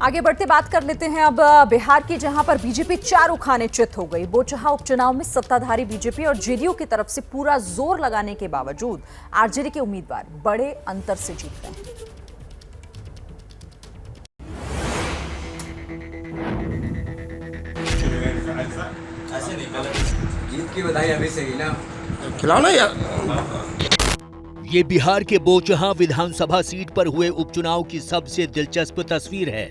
आगे बढ़ते बात कर लेते हैं अब बिहार की, जहां पर बीजेपी चारों खाने चित हो गई। बोचहा उपचुनाव में सत्ताधारी बीजेपी और जेडीयू की तरफ से पूरा जोर लगाने के बावजूद आरजेडी के उम्मीदवार बड़े अंतर से जीत गए हैं। जीत की बधाई अभी से ही ना खिलाओ ना यार। ये बिहार के बोचहा विधानसभा सीट पर हुए उपचुनाव की सबसे दिलचस्प तस्वीर है।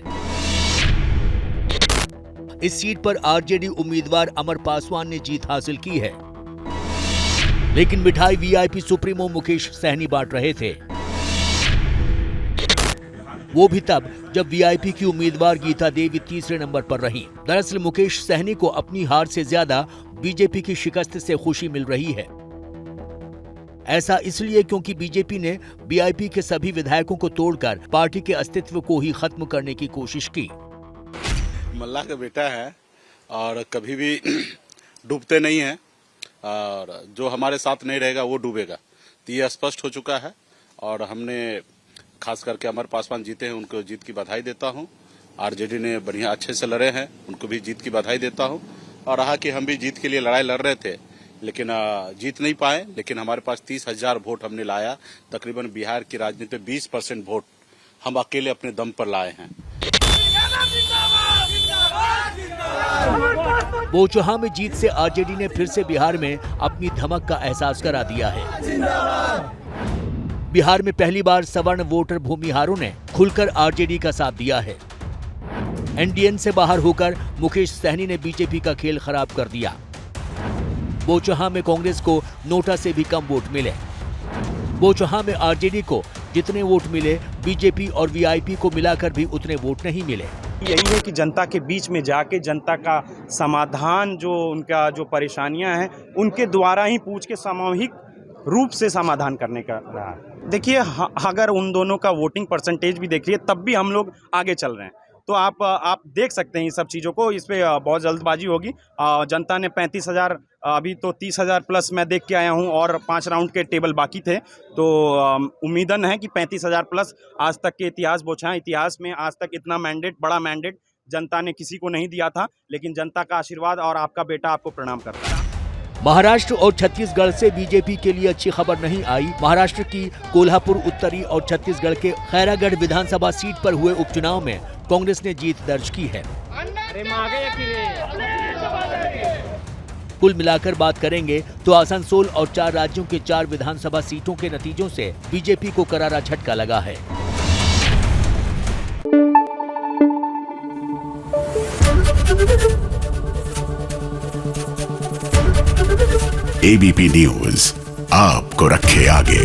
इस सीट पर आरजेडी उम्मीदवार अमर पासवान ने जीत हासिल की है, लेकिन मिठाई वीआईपी सुप्रीमो मुकेश सहनी बांट रहे थे। वो भी तब जब वीआईपी की उम्मीदवार गीता देवी तीसरे नंबर पर रही। दरअसल मुकेश सहनी को अपनी हार से ज्यादा बीजेपी की शिकस्त से खुशी मिल रही है। ऐसा इसलिए क्योंकि बीजेपी ने वीआईपी के सभी विधायकों को तोड़कर पार्टी के अस्तित्व को ही खत्म करने की कोशिश की। मल्ला का बेटा है और कभी भी डूबते नहीं है, और जो हमारे साथ नहीं रहेगा वो डूबेगा, तो ये स्पष्ट हो चुका है। और हमने खास करके अमर पासवान जीते हैं, उनको जीत की बधाई देता हूं। आरजेडी ने बढ़िया अच्छे से लड़े हैं, उनको भी जीत की बधाई देता हूं। और रहा कि हम भी जीत के लिए लड़ाई लड़ रहे थे, लेकिन जीत नहीं पाए। लेकिन हमारे पास 30,000 वोट हमने लाया। तकरीबन बिहार की राजनीति में 20% वोट हम अकेले अपने दम पर लाए हैं। बोचहा में जीत से आरजेडी ने फिर से बिहार में अपनी धमक का एहसास करा दिया है। बिहार में पहली बार सवर्ण वोटर भूमिहारों ने खुलकर आरजेडी का साथ दिया है। एनडीए से बाहर होकर मुकेश सहनी ने बीजेपी का खेल खराब कर दिया। बोचहा में कांग्रेस को नोटा से भी कम वोट मिले। बोचहा में आरजेडी को जितने वोट मिले, बीजेपी और वीआईपी को मिलाकर भी उतने वोट नहीं मिले। यही है कि जनता के बीच में जाके जनता का समाधान, जो उनका जो परेशानियां हैं, उनके द्वारा ही पूछ के सामूहिक रूप से समाधान करने का रहा है। देखिए, अगर उन दोनों का वोटिंग परसेंटेज भी देखिए, तब भी हम लोग आगे चल रहे हैं। तो आप देख सकते हैं इन सब चीज़ों को। इस पे बहुत जल्दबाजी होगी। जनता ने 35,000, अभी तो 30,000 प्लस मैं देख के आया हूं, और 5 राउंड के टेबल बाकी थे। तो उम्मीदन है कि 35,000 प्लस। आज तक के इतिहास, बोचहा इतिहास में आज तक इतना मैंडेट, बड़ा मैंडेट जनता ने किसी को नहीं दिया था। लेकिन जनता का आशीर्वाद और आपका बेटा आपको प्रणाम करता है। महाराष्ट्र और छत्तीसगढ़ से बीजेपी के लिए अच्छी खबर नहीं आई। महाराष्ट्र की कोल्हापुर उत्तरी और छत्तीसगढ़ के खैरागढ़ विधानसभा सीट पर हुए उपचुनाव में कांग्रेस ने जीत दर्ज की है। कुल मिलाकर बात करेंगे तो आसनसोल और 4 राज्यों के 4 विधानसभा सीटों के नतीजों से बीजेपी को करारा झटका लगा है। एबीपी न्यूज आपको रखे आगे।